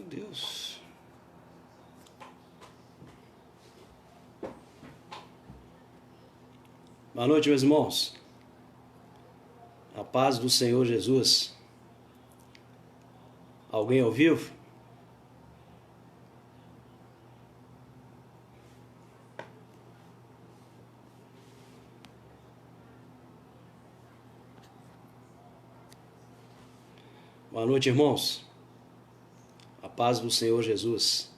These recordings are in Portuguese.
Deus. Boa noite, meus irmãos. A paz do Senhor Jesus. Alguém ao vivo? Boa noite, irmãos. A paz do Senhor Jesus.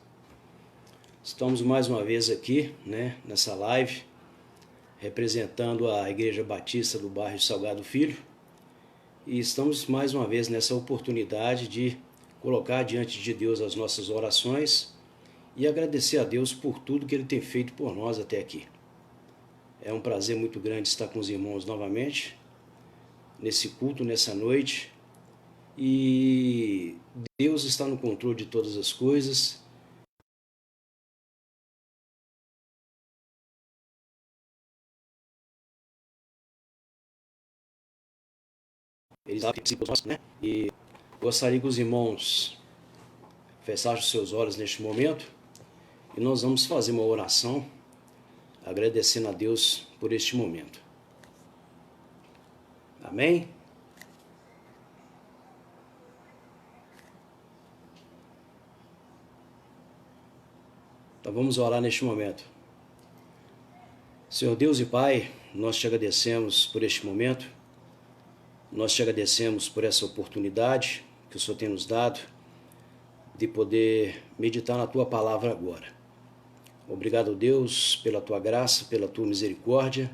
Estamos mais uma vez aqui, nessa live, representando a Igreja Batista do bairro Salgado Filho. E estamos mais uma vez nessa oportunidade de colocar diante de Deus as nossas orações e agradecer a Deus por tudo que Ele tem feito por nós até aqui. É um prazer muito grande estar com os irmãos novamente, nesse culto, nessa noite. E Deus está no controle de todas as coisas. Eles E gostaria que os irmãos fechassem os seus olhos neste momento e nós vamos fazer uma oração agradecendo a Deus por este momento. Amém? Então vamos orar neste momento. Senhor Deus e Pai, nós te agradecemos por este momento. Nós te agradecemos por essa oportunidade que o Senhor tem nos dado de poder meditar na Tua palavra agora. Obrigado, Deus, pela Tua graça, pela Tua misericórdia.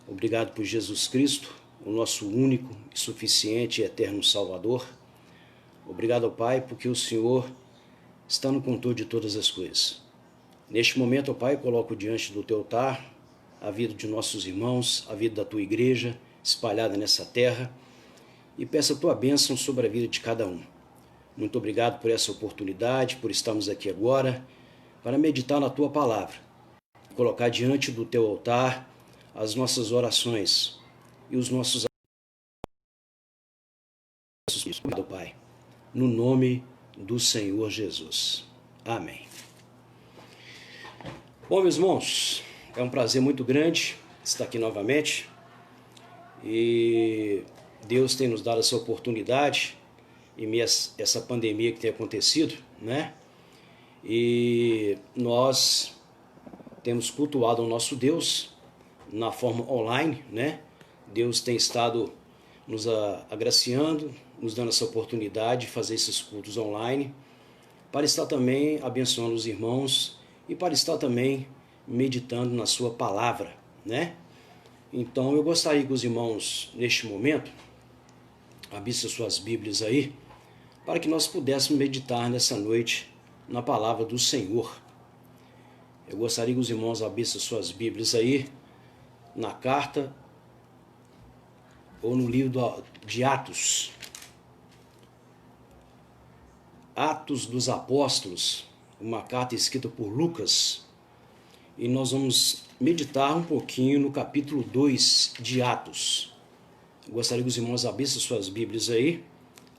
Obrigado por Jesus Cristo, o nosso único, suficiente e eterno Salvador. Obrigado, Pai, porque o Senhor está no controle de todas as coisas. Neste momento, Pai, coloco diante do Teu altar a vida de nossos irmãos, a vida da Tua igreja espalhada nessa terra, e peço a Tua bênção sobre a vida de cada um. Muito obrigado por essa oportunidade, por estarmos aqui agora, para meditar na Tua palavra, colocar diante do Teu altar as nossas orações e os nossos obrigado, Pai, no nome do Senhor Jesus. Amém. Bom, meus irmãos, é um prazer muito grande estar aqui novamente e Deus tem nos dado essa oportunidade em meio a essa pandemia que tem acontecido, E nós temos cultuado o nosso Deus na forma online, Deus tem estado nos agraciando, nos dando essa oportunidade de fazer esses cultos online, para estar também abençoando os irmãos e para estar também meditando na sua palavra, Então eu gostaria que os irmãos, neste momento, abrissem suas Bíblias aí, para que nós pudéssemos meditar nessa noite na palavra do Senhor. Eu gostaria que os irmãos abrissem suas Bíblias aí, na carta ou no livro de Atos. Atos dos Apóstolos, uma carta escrita por Lucas. E nós vamos meditar um pouquinho no capítulo 2 de Atos. Eu gostaria que os irmãos abrissem suas Bíblias aí.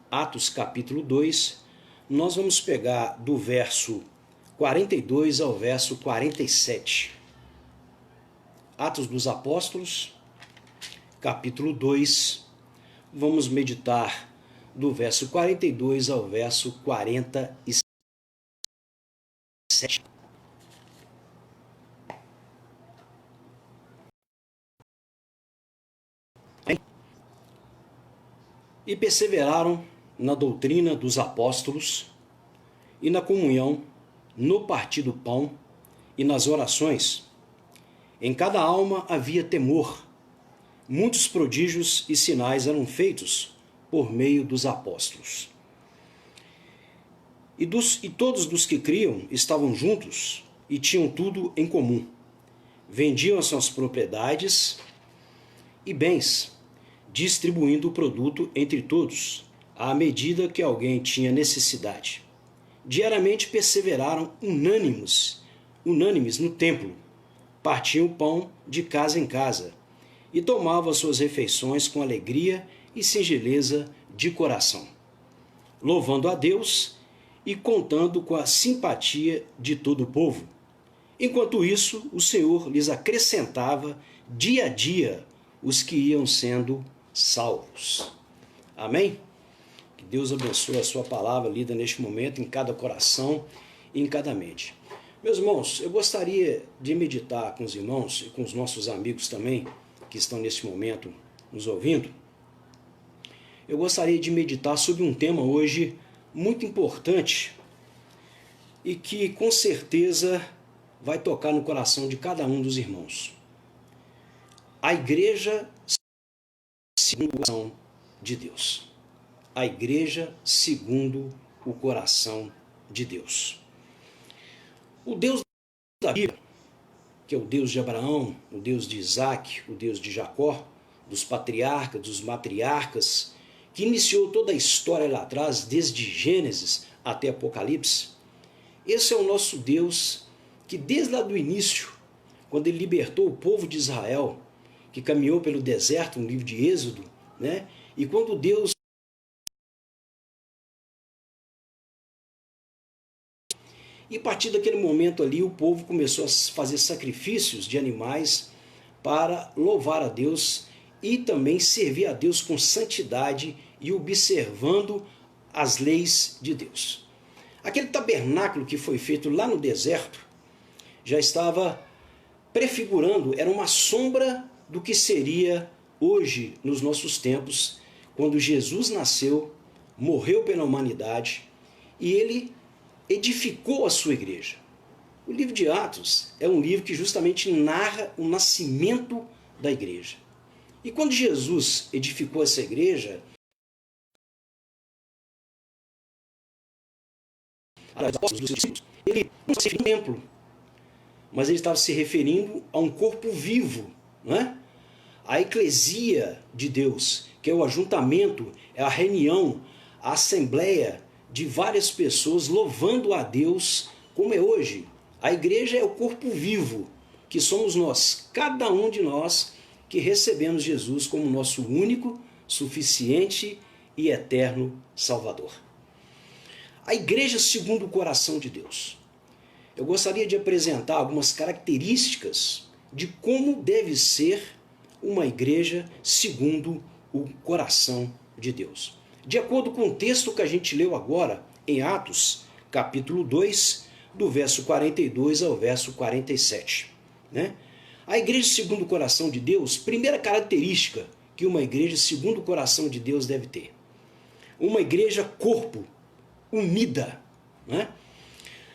Atos capítulo 2. Nós vamos pegar do verso 42 ao verso 47. Atos dos Apóstolos, capítulo 2. Vamos meditar do verso 42 ao verso 47. E perseveraram na doutrina dos apóstolos e na comunhão, no partir do pão e nas orações. Em cada alma havia temor. Muitos prodígios e sinais eram feitos por meio dos apóstolos. E todos os que criam estavam juntos e tinham tudo em comum. Vendiam as suas propriedades e bens, distribuindo o produto entre todos, à medida que alguém tinha necessidade. Diariamente perseveraram unânimes no templo, partiam o pão de casa em casa e tomavam as suas refeições com alegria e singeleza de coração, louvando a Deus e contando com a simpatia de todo o povo. Enquanto isso, o Senhor lhes acrescentava dia a dia os que iam sendo salvos. Amém? Que Deus abençoe a sua palavra lida neste momento, em cada coração e em cada mente. Meus irmãos, eu gostaria de meditar com os irmãos e com os nossos amigos também, que estão neste momento nos ouvindo. Eu gostaria de meditar sobre um tema hoje muito importante e que com certeza vai tocar no coração de cada um dos irmãos. A igreja segundo o coração de Deus. A igreja segundo o coração de Deus. O Deus da Bíblia, que é o Deus de Abraão, o Deus de Isaac, o Deus de Jacó, dos patriarcas, dos matriarcas, que iniciou toda a história lá atrás, desde Gênesis até Apocalipse. Esse é o nosso Deus que desde lá do início, quando ele libertou o povo de Israel, que caminhou pelo deserto, no livro de Êxodo, né? E quando Deus E a partir daquele momento ali, o povo começou a fazer sacrifícios de animais para louvar a Deus e também servir a Deus com santidade e observando as leis de Deus. Aquele tabernáculo que foi feito lá no deserto já estava prefigurando, era uma sombra do que seria hoje nos nossos tempos, quando Jesus nasceu, morreu pela humanidade e ele edificou a sua igreja. O livro de Atos é um livro que justamente narra o nascimento da igreja. E quando Jesus edificou essa igreja, ele não se referiu a um templo, mas ele estava se referindo a um corpo vivo, não é? A eclesia de Deus, que é o ajuntamento, é a reunião, a assembleia de várias pessoas louvando a Deus, como é hoje. A igreja é o corpo vivo, que somos nós, cada um de nós que recebemos Jesus como nosso único, suficiente e eterno Salvador. A igreja segundo o coração de Deus. Eu gostaria de apresentar algumas características de como deve ser uma igreja segundo o coração de Deus. De acordo com o texto que a gente leu agora, em Atos, capítulo 2, do verso 42 ao verso 47. Né? A igreja segundo o coração de Deus, primeira característica que uma igreja segundo o coração de Deus deve ter. Uma igreja corpo, unida. Né?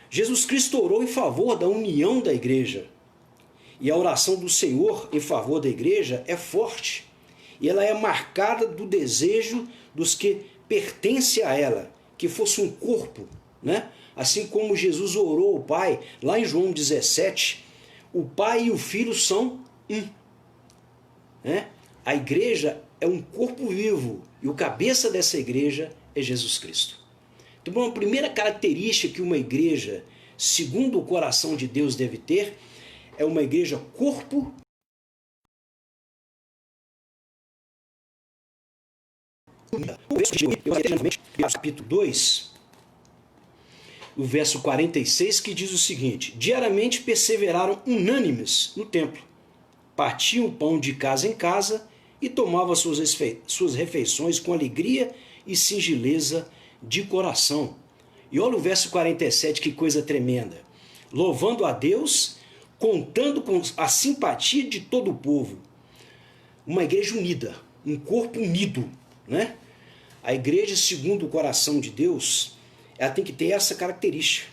Jesus Cristo orou em favor da união da igreja. E a oração do Senhor em favor da igreja é forte. E ela é marcada do desejo dos que pertencem a ela, que fosse um corpo, né? Assim como Jesus orou ao Pai, lá em João 17, o Pai e o Filho são um. Né? A igreja é um corpo vivo e o cabeça dessa igreja é Jesus Cristo. Então, a primeira característica que uma igreja, segundo o coração de Deus, deve ter é uma igreja corpo o capítulo 2, o verso 46, que diz o seguinte: diariamente perseveraram unânimes no templo, partiam o pão de casa em casa e tomavam suas refeições com alegria e singeleza de coração. E olha o verso 47, que coisa tremenda. Louvando a Deus, contando com a simpatia de todo o povo. Uma igreja unida, um corpo unido, né? A igreja segundo o coração de Deus, ela tem que ter essa característica.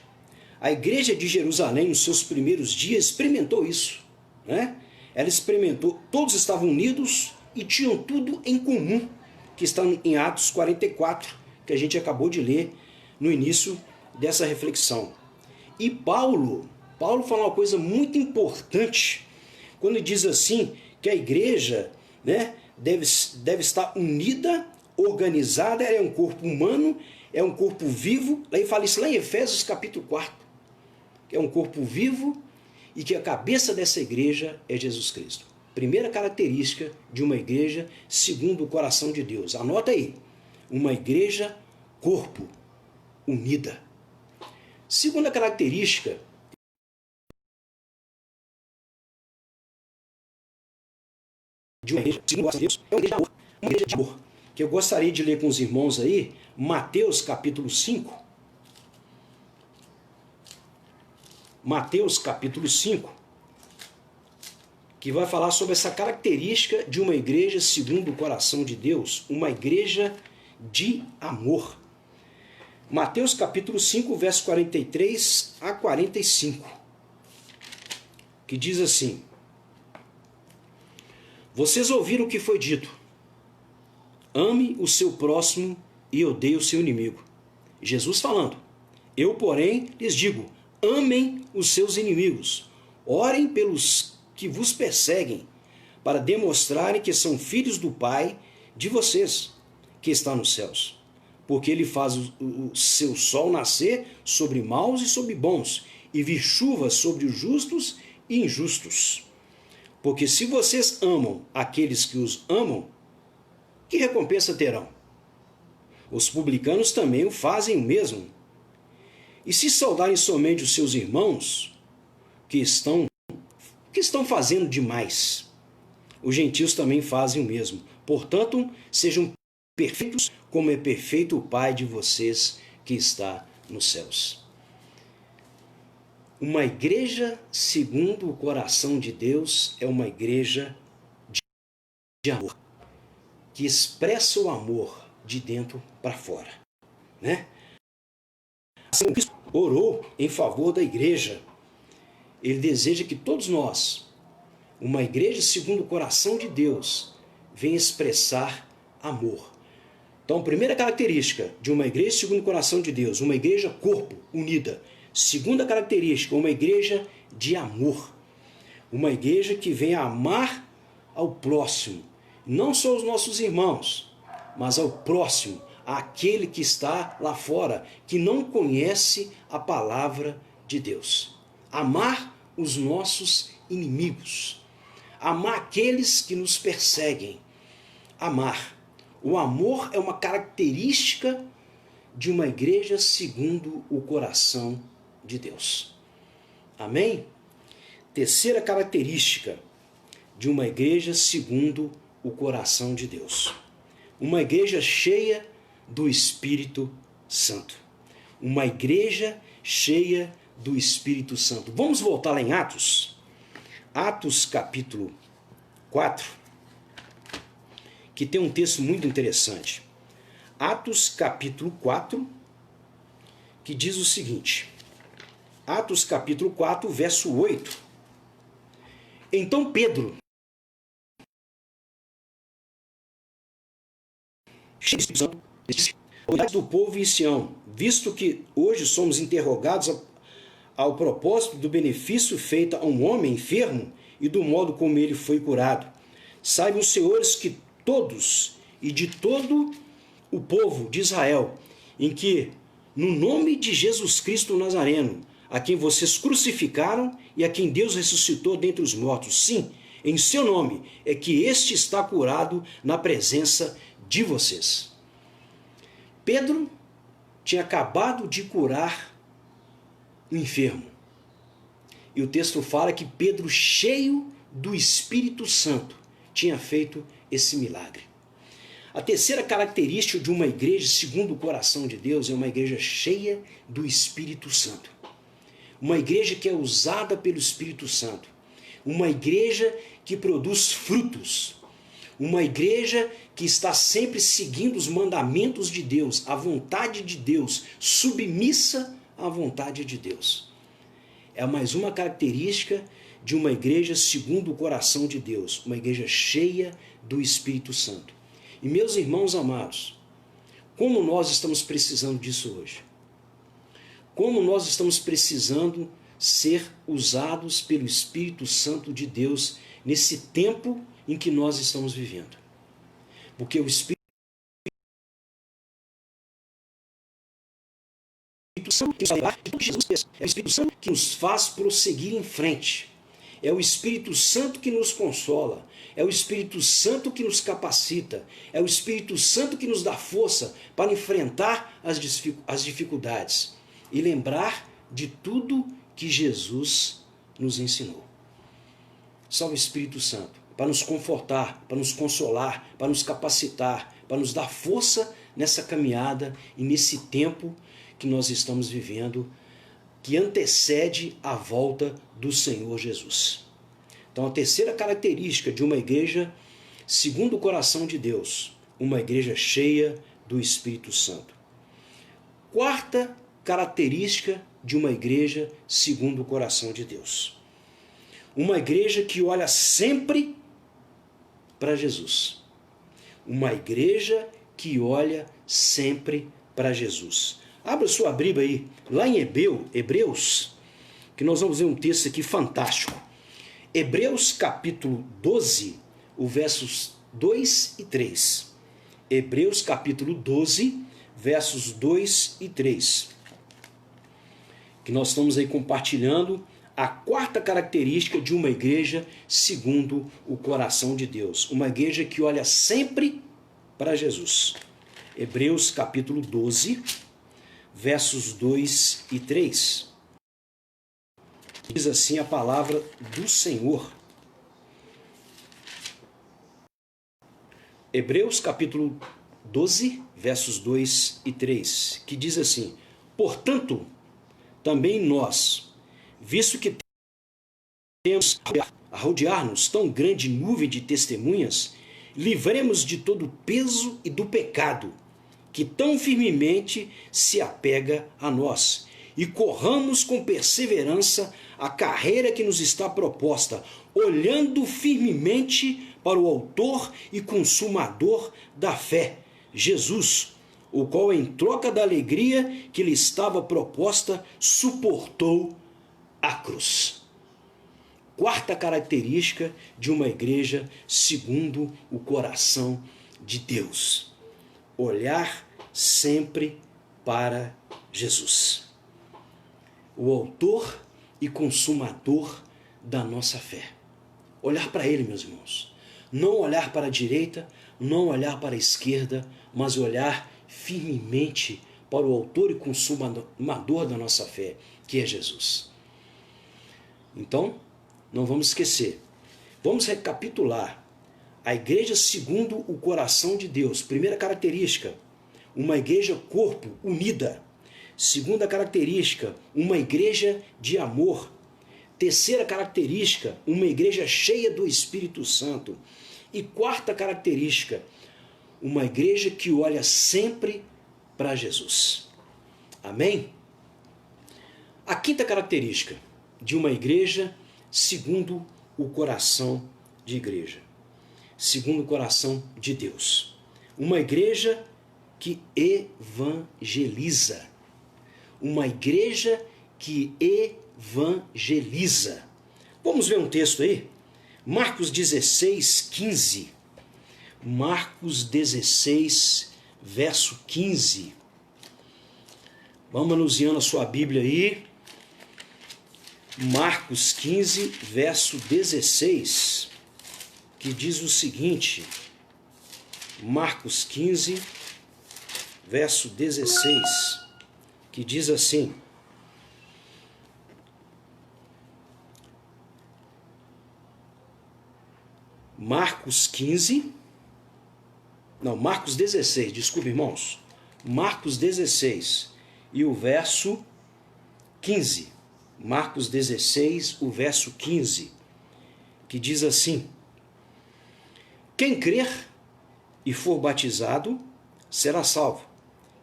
A igreja de Jerusalém, nos seus primeiros dias, experimentou isso. Né? Ela experimentou, todos estavam unidos e tinham tudo em comum, que está em Atos 44, que a gente acabou de ler no início dessa reflexão. E Paulo fala uma coisa muito importante, quando ele diz assim, que a igreja, né, deve estar unida, organizada, é um corpo humano, é um corpo vivo. Ele fala isso lá em Efésios capítulo 4, que é um corpo vivo e que a cabeça dessa igreja é Jesus Cristo. Primeira característica de uma igreja segundo o coração de Deus. Anota aí, uma igreja corpo, unida. Segunda característica de uma igreja, segundo Deus, é uma igreja de amor. Que eu gostaria de ler com os irmãos aí, Mateus capítulo 5. Mateus capítulo 5, que vai falar sobre essa característica de uma igreja segundo o coração de Deus, uma igreja de amor. Mateus capítulo 5, verso 43 a 45, que diz assim: Vocês ouviram o que foi dito: ame o seu próximo e odeie o seu inimigo. Jesus falando: Eu, porém, lhes digo, amem os seus inimigos, orem pelos que vos perseguem, para demonstrarem que são filhos do Pai de vocês, que está nos céus. Porque ele faz o seu sol nascer sobre maus e sobre bons, e vir chuva sobre os justos e injustos. Porque se vocês amam aqueles que os amam, que recompensa terão? Os publicanos também o fazem o mesmo. E se saudarem somente os seus irmãos, que estão fazendo demais? Os gentios também fazem o mesmo. Portanto, sejam perfeitos, como é perfeito o Pai de vocês que está nos céus. Uma igreja segundo o coração de Deus é uma igreja de amor, que expressa o amor de dentro para fora, né? Assim, Cristo orou em favor da igreja. Ele deseja que todos nós, uma igreja segundo o coração de Deus, venha expressar amor. Então, primeira característica de uma igreja segundo o coração de Deus, uma igreja corpo, unida. Segunda característica, uma igreja de amor. Uma igreja que venha amar ao próximo. Não só os nossos irmãos, mas ao próximo, àquele que está lá fora, que não conhece a palavra de Deus. Amar os nossos inimigos. Amar aqueles que nos perseguem. Amar. O amor é uma característica de uma igreja segundo o coração de Deus. Amém? Terceira característica de uma igreja segundo o coração de Deus. Uma igreja cheia do Espírito Santo. Uma igreja cheia do Espírito Santo. Vamos voltar lá em Atos. Atos capítulo 4. Que tem um texto muito interessante. Atos capítulo 4, que diz o seguinte. Atos capítulo 4, verso 8. Então Pedro, cheio do Espírito Santo, disse: autoridades do povo em Sião, visto que hoje somos interrogados ao propósito do benefício feito a um homem enfermo e do modo como ele foi curado. Saibam os senhores que todos e de todo o povo de Israel, em que, no nome de Jesus Cristo Nazareno, a quem vocês crucificaram e a quem Deus ressuscitou dentre os mortos, sim, em seu nome, é que este está curado na presença de vocês. Pedro tinha acabado de curar o enfermo. E o texto fala que Pedro, cheio do Espírito Santo, tinha feito esse milagre. A terceira característica de uma igreja segundo o coração de Deus é uma igreja cheia do Espírito Santo. Uma igreja que é usada pelo Espírito Santo. Uma igreja que produz frutos. Uma igreja que está sempre seguindo os mandamentos de Deus, a vontade de Deus, submissa à vontade de Deus. É mais uma característica de uma igreja segundo o coração de Deus, uma igreja cheia do Espírito Santo. E meus irmãos amados, como nós estamos precisando disso hoje? Como nós estamos precisando ser usados pelo Espírito Santo de Deus nesse tempo em que nós estamos vivendo? Porque o Espírito Santo que nos faz de tudo que Jesus fez. É o Espírito Santo que nos faz prosseguir em frente. É o Espírito Santo que nos consola. É o Espírito Santo que nos capacita. É o Espírito Santo que nos dá força para enfrentar as dificuldades. E lembrar de tudo que Jesus nos ensinou. Salve Espírito Santo, para nos confortar, para nos consolar, para nos capacitar, para nos dar força nessa caminhada e nesse tempo que nós estamos vivendo, que antecede a volta do Senhor Jesus. Então, a terceira característica de uma igreja segundo o coração de Deus, uma igreja cheia do Espírito Santo. Quarta característica de uma igreja segundo o coração de Deus. Uma igreja que olha sempre para Jesus. Uma igreja que olha sempre para Jesus. Abra sua Bíblia aí, lá em Hebreus, que nós vamos ver um texto aqui fantástico. Hebreus capítulo 12, o versos 2 e 3. Hebreus capítulo 12, versos 2 e 3. Que nós estamos aí compartilhando a quarta característica de uma igreja segundo o coração de Deus. Uma igreja que olha sempre para Jesus. Hebreus capítulo 12, versos 2 e 3. Diz assim a palavra do Senhor. Hebreus capítulo 12, versos 2 e 3, que diz assim: portanto, também nós, visto que temos a rodear-nos tão grande nuvem de testemunhas, livremos de todo o peso e do pecado, que tão firmemente se apega a nós, e corramos com perseverança a carreira que nos está proposta, olhando firmemente para o autor e consumador da fé, Jesus, o qual, em troca da alegria que lhe estava proposta, suportou a cruz. Quarta característica de uma igreja segundo o coração de Deus: olhar sempre para Jesus, o autor e consumador da nossa fé. Olhar para Ele, meus irmãos. Não olhar para a direita, não olhar para a esquerda, mas olhar firmemente para o autor e consumador da nossa fé, que é Jesus. Então, não vamos esquecer. Vamos recapitular. A igreja segundo o coração de Deus. Primeira característica, uma igreja corpo, unida. Segunda característica, uma igreja de amor. Terceira característica, uma igreja cheia do Espírito Santo. E quarta característica, uma igreja que olha sempre para Jesus. Amém? A quinta característica de uma igreja segundo o coração de igreja. Segundo o coração de Deus. Uma igreja que evangeliza. Uma igreja que evangeliza. Vamos ver um texto aí? Marcos 16, 15. Marcos 16, verso 15. Vamos manuseando a sua Bíblia aí. Marcos 15, verso 16, que diz o seguinte. Marcos 15, verso 16, que diz assim: Marcos 16, desculpe, irmãos. Marcos 16 e o verso 15. Marcos 16, o verso 15, que diz assim: quem crer e for batizado será salvo.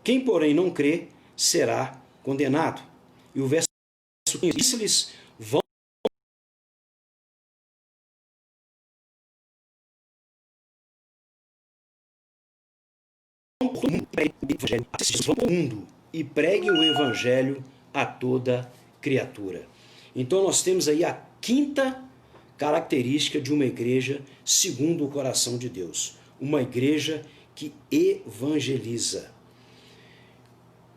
Quem, porém, não crer será condenado. E o verso 15, disse-lhes: vão para o mundo e preguem o evangelho a toda criatura. Então nós temos aí a quinta característica de uma igreja segundo o coração de Deus. Uma igreja que evangeliza.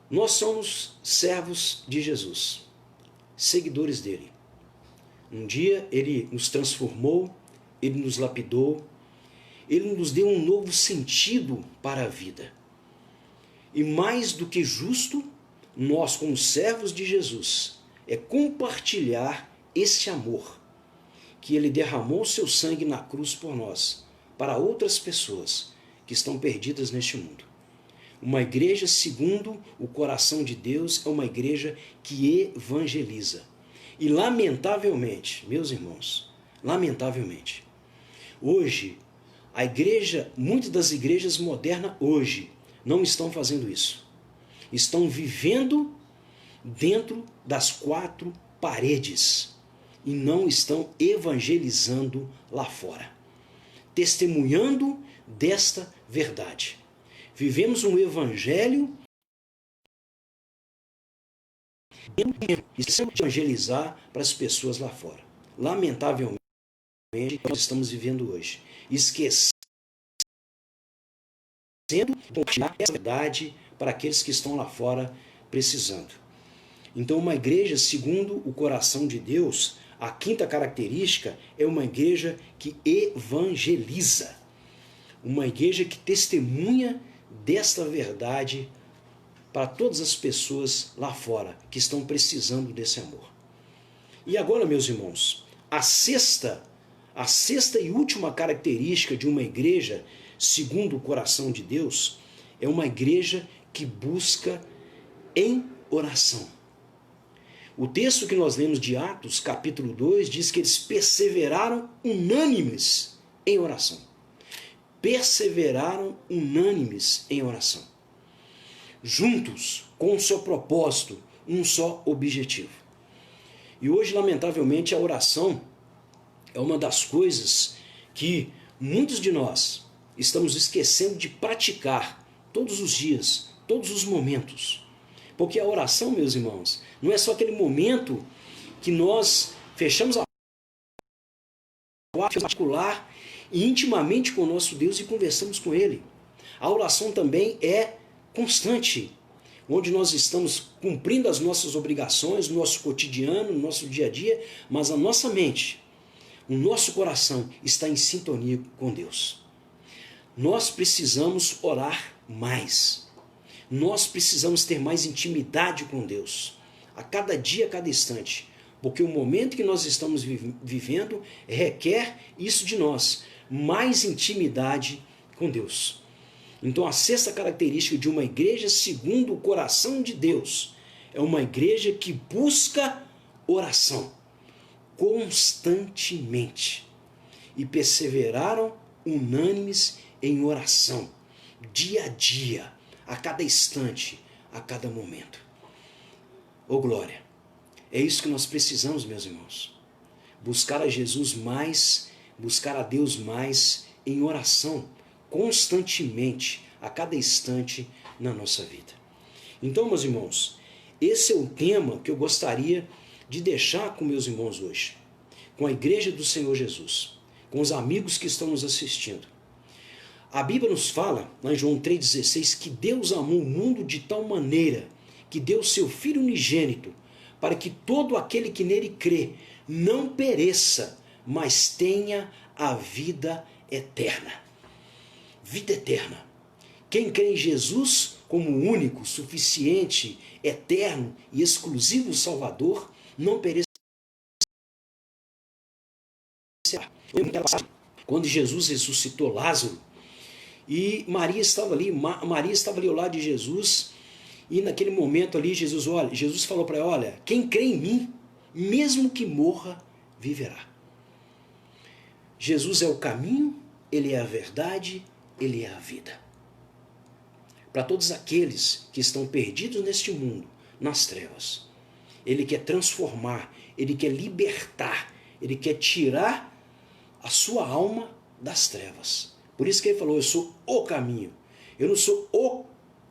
Nós somos servos de Jesus, seguidores dele. Um dia ele nos transformou, ele nos lapidou, ele nos deu um novo sentido para a vida. E mais do que justo, nós, como servos de Jesus, é compartilhar esse amor que ele derramou seu sangue na cruz por nós, para outras pessoas que estão perdidas neste mundo. Uma igreja segundo o coração de Deus é uma igreja que evangeliza. E lamentavelmente, meus irmãos, lamentavelmente, hoje, muitas das igrejas modernas hoje não estão fazendo isso. Estão vivendo dentro das quatro paredes e não estão evangelizando lá fora, testemunhando desta verdade. Vivemos um evangelho e precisamos evangelizar para as pessoas lá fora. Lamentavelmente, nós estamos vivendo hoje, esquecendo de compartilhar essa verdade para aqueles que estão lá fora precisando. Então, uma igreja segundo o coração de Deus, a quinta característica é uma igreja que evangeliza. Uma igreja que testemunha desta verdade para todas as pessoas lá fora que estão precisando desse amor. E agora, meus irmãos, a sexta e última característica de uma igreja segundo o coração de Deus é uma igreja que busca em oração. O texto que nós lemos de Atos, capítulo 2, diz que eles perseveraram unânimes em oração. Perseveraram unânimes em oração. Juntos, com um só propósito, um só objetivo. E hoje, lamentavelmente, a oração é uma das coisas que muitos de nós estamos esquecendo de praticar todos os dias, todos os momentos. Porque a oração, meus irmãos, não é só aquele momento que nós fechamos a particular e intimamente com o nosso Deus e conversamos com Ele. A oração também é constante, onde nós estamos cumprindo as nossas obrigações, no nosso cotidiano, no nosso dia a dia, mas a nossa mente, o nosso coração está em sintonia com Deus. Nós precisamos orar mais. Nós precisamos ter mais intimidade com Deus, a cada dia, a cada instante, porque o momento que nós estamos vivendo requer isso de nós, mais intimidade com Deus. Então, a sexta característica de uma igreja segundo o coração de Deus é uma igreja que busca oração constantemente e perseveraram unânimes em oração, dia a dia, a cada instante, a cada momento. Oh glória! É isso que nós precisamos, meus irmãos. Buscar a Jesus mais, buscar a Deus mais em oração, constantemente, a cada instante na nossa vida. Então, meus irmãos, esse é o tema que eu gostaria de deixar com meus irmãos hoje, com a igreja do Senhor Jesus, com os amigos que estão nos assistindo. A Bíblia nos fala, lá em João 3,16, que Deus amou o mundo de tal maneira que deu seu Filho unigênito, para que todo aquele que nele crê não pereça, mas tenha a vida eterna. Vida eterna. Quem crê em Jesus como único, suficiente, eterno e exclusivo Salvador, não perecerá. Quando Jesus ressuscitou Lázaro, e Maria estava ali ao lado de Jesus, e naquele momento ali Jesus falou para ela, olha, quem crê em mim, mesmo que morra, viverá. Jesus é o caminho, Ele é a verdade, Ele é a vida. Para todos aqueles que estão perdidos neste mundo, nas trevas, Ele quer transformar, Ele quer libertar, Ele quer tirar a sua alma das trevas. Por isso que Ele falou, eu sou o caminho, eu não sou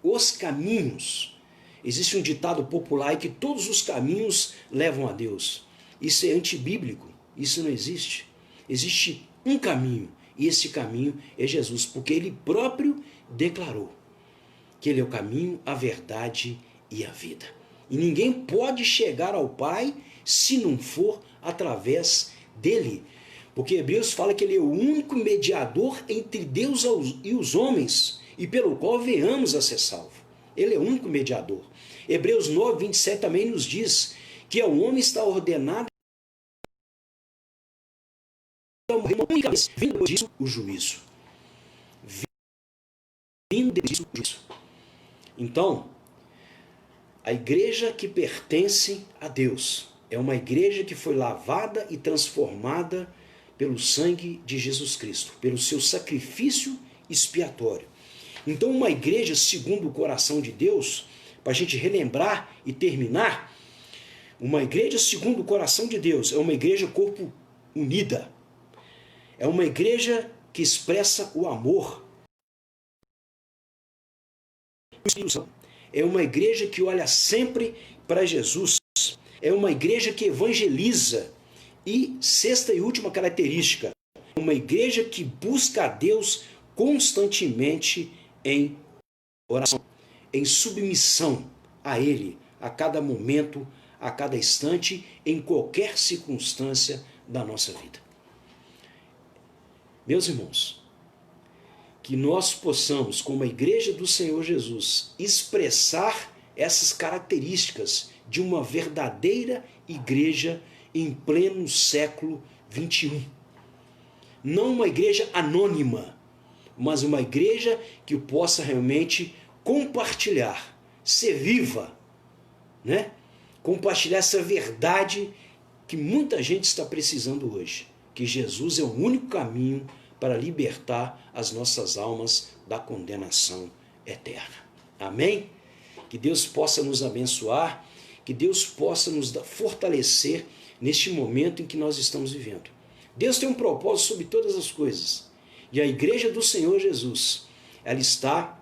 os caminhos. Existe um ditado popular que todos os caminhos levam a Deus. Isso é antibíblico, isso não existe. Existe um caminho, e esse caminho é Jesus, porque Ele próprio declarou que Ele é o caminho, a verdade e a vida. E ninguém pode chegar ao Pai se não for através dEle. Porque Hebreus fala que Ele é o único mediador entre Deus e os homens, e pelo qual venhamos a ser salvos. Ele é o único mediador. Hebreus 9, 27 também nos diz que ao homem está ordenado a morrer uma única vez, vindo depois disso o juízo. Vindo depois disso o juízo. Então, a igreja que pertence a Deus é uma igreja que foi lavada e transformada pelo sangue de Jesus Cristo, pelo seu sacrifício expiatório. Então, uma igreja segundo o coração de Deus, para a gente relembrar e terminar, uma igreja segundo o coração de Deus é uma igreja corpo unida. É uma igreja que expressa o amor. É uma igreja que olha sempre para Jesus. É uma igreja que evangeliza. E sexta e última característica, uma igreja que busca a Deus constantemente em oração, em submissão a Ele, a cada momento, a cada instante, em qualquer circunstância da nossa vida. Meus irmãos, que nós possamos, como a igreja do Senhor Jesus, expressar essas características de uma verdadeira igreja em pleno século XXI. Não uma igreja anônima, mas uma igreja que possa realmente compartilhar, ser viva, né? Compartilhar essa verdade que muita gente está precisando hoje, que Jesus é o único caminho para libertar as nossas almas da condenação eterna. Amém? Que Deus possa nos abençoar, que Deus possa nos fortalecer neste momento em que nós estamos vivendo. Deus tem um propósito sobre todas as coisas. E a igreja do Senhor Jesus, ela está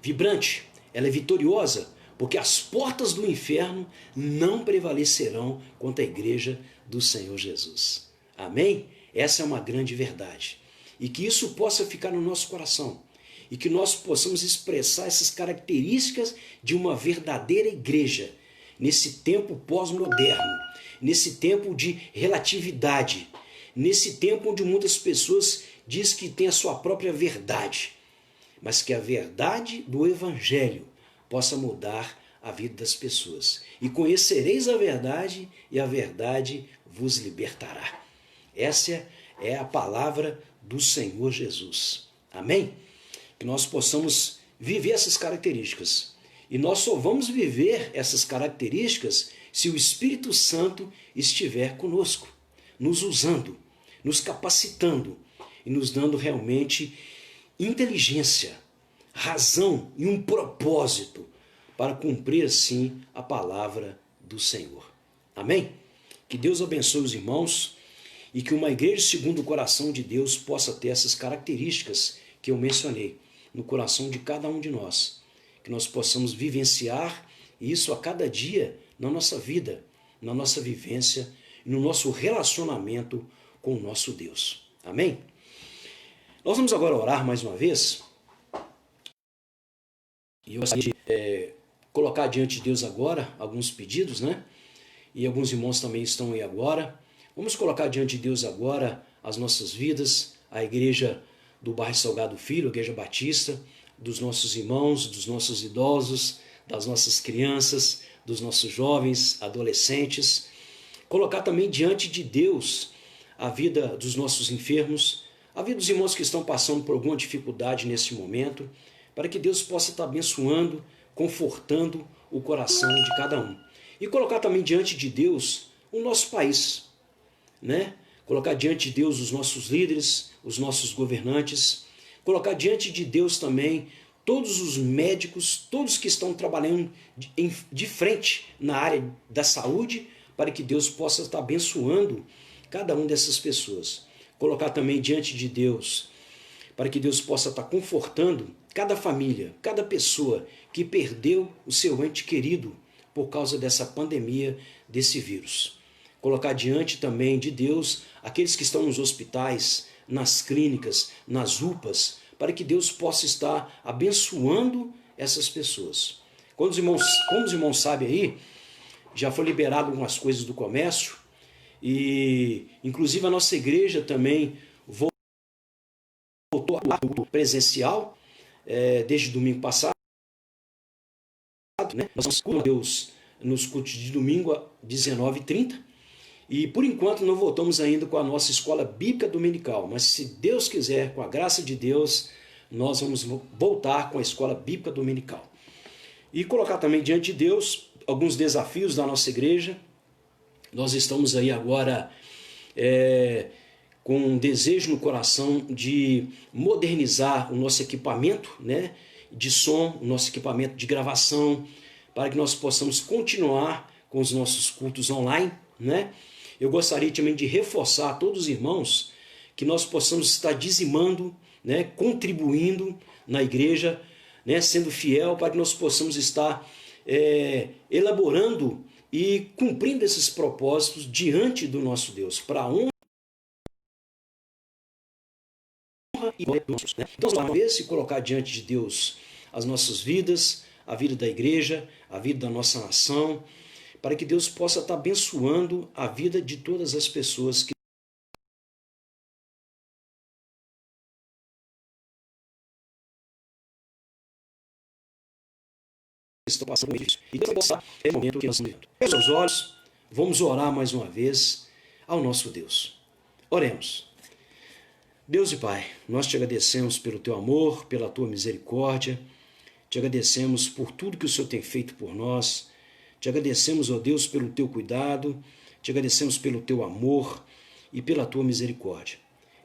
vibrante, ela é vitoriosa, porque as portas do inferno não prevalecerão contra a igreja do Senhor Jesus. Amém? Essa é uma grande verdade. E que isso possa ficar no nosso coração. E que nós possamos expressar essas características de uma verdadeira igreja nesse tempo pós-moderno, nesse tempo de relatividade, nesse tempo onde muitas pessoas dizem que tem a sua própria verdade, mas que a verdade do Evangelho possa mudar a vida das pessoas. E conhecereis a verdade, e a verdade vos libertará. Essa é a palavra do Senhor Jesus. Amém? Que nós possamos viver essas características. E nós só vamos viver essas características se o Espírito Santo estiver conosco, nos usando, nos capacitando e nos dando realmente inteligência, razão e um propósito para cumprir assim a palavra do Senhor. Amém? Que Deus abençoe os irmãos e que uma igreja segundo o coração de Deus possa ter essas características que eu mencionei no coração de cada um de nós. Que nós possamos vivenciar isso a cada dia na nossa vida, na nossa vivência e no nosso relacionamento com o nosso Deus. Amém? Nós vamos agora orar mais uma vez. E eu gostaria de colocar diante de Deus agora alguns pedidos, né? E alguns irmãos também estão aí agora. Vamos colocar diante de Deus agora as nossas vidas, a igreja do bairro Salgado Filho, a igreja batista, dos nossos irmãos, dos nossos idosos, das nossas crianças, dos nossos jovens, adolescentes. Colocar também diante de Deus a vida dos nossos enfermos, a vida dos irmãos que estão passando por alguma dificuldade nesse momento, para que Deus possa estar abençoando, confortando o coração de cada um. E colocar também diante de Deus o nosso país, né? Colocar diante de Deus os nossos líderes, os nossos governantes, colocar diante de Deus também todos os médicos, todos que estão trabalhando de frente na área da saúde, para que Deus possa estar abençoando cada uma dessas pessoas. Colocar também diante de Deus, para que Deus possa estar confortando cada família, cada pessoa que perdeu o seu ente querido por causa dessa pandemia, desse vírus. Colocar diante também de Deus aqueles que estão nos hospitais, nas clínicas, nas UPAs, para que Deus possa estar abençoando essas pessoas. Como os irmãos sabem aí, já foi liberado algumas coisas do comércio e inclusive a nossa igreja também voltou ao presencial desde domingo passado. Né? Nós estamos com Deus nos cultos de domingo às 19h30. E por enquanto não voltamos ainda com a nossa escola bíblica dominical, mas se Deus quiser, com a graça de Deus, nós vamos voltar com a escola bíblica dominical. E colocar também diante de Deus alguns desafios da nossa igreja. Nós estamos aí agora com um desejo no coração de modernizar o nosso equipamento, né, de som, o nosso equipamento de gravação, para que nós possamos continuar com os nossos cultos online, né? Eu gostaria também de reforçar a todos os irmãos que nós possamos estar dizimando, né, contribuindo na igreja, né, sendo fiel, para que nós possamos estar elaborando e cumprindo esses propósitos diante do nosso Deus, para a honra e glória dos nossos. Né? Então, uma vez, se colocar diante de Deus as nossas vidas, a vida da igreja, a vida da nossa nação, para que Deus possa estar abençoando a vida de todas as pessoas que estão passando por isso. E Deus vai mostrar o momento que nós estamos vivendo. Feche os olhos, vamos orar mais uma vez ao nosso Deus. Oremos. Deus e Pai, nós te agradecemos pelo teu amor, pela tua misericórdia, te agradecemos por tudo que o Senhor tem feito por nós, te agradecemos, ó Deus, pelo teu cuidado, te agradecemos pelo teu amor e pela tua misericórdia.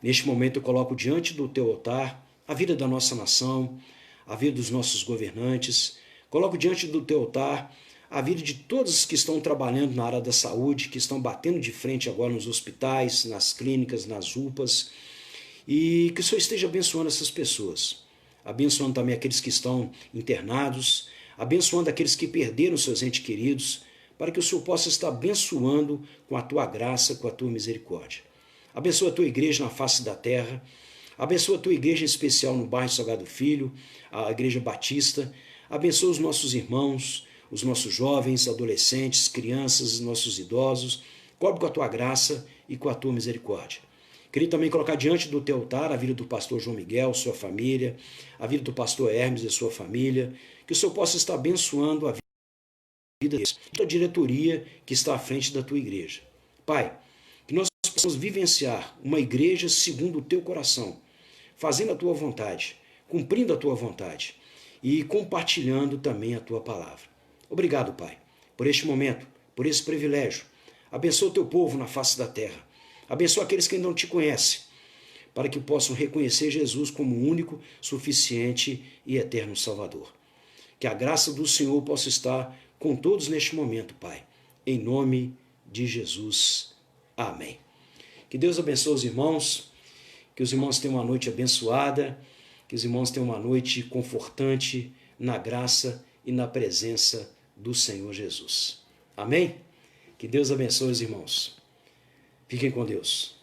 Neste momento eu coloco diante do teu altar a vida da nossa nação, a vida dos nossos governantes, coloco diante do teu altar a vida de todos que estão trabalhando na área da saúde, que estão batendo de frente agora nos hospitais, nas clínicas, nas UPAs, e que o Senhor esteja abençoando essas pessoas, abençoando também aqueles que estão internados, abençoando aqueles que perderam seus entes queridos, para que o Senhor possa estar abençoando com a tua graça, com a tua misericórdia. Abençoa a tua igreja na face da terra, abençoa a tua igreja em especial no bairro Salgado Filho, a igreja batista, abençoa os nossos irmãos, os nossos jovens, adolescentes, crianças, nossos idosos, cobre com a tua graça e com a tua misericórdia. Queria também colocar diante do teu altar a vida do pastor João Miguel, sua família, a vida do pastor Hermes e sua família, que o Senhor possa estar abençoando a vida deles, toda a diretoria que está à frente da tua igreja. Pai, que nós possamos vivenciar uma igreja segundo o teu coração, fazendo a tua vontade, cumprindo a tua vontade e compartilhando também a tua palavra. Obrigado, Pai, por este momento, por esse privilégio. Abençoa o teu povo na face da terra. Abençoa aqueles que ainda não te conhecem, para que possam reconhecer Jesus como o único, suficiente e eterno Salvador. Que a graça do Senhor possa estar com todos neste momento, Pai. Em nome de Jesus. Amém. Que Deus abençoe os irmãos, que os irmãos tenham uma noite abençoada, que os irmãos tenham uma noite confortante na graça e na presença do Senhor Jesus. Amém? Que Deus abençoe os irmãos. Fiquem com Deus.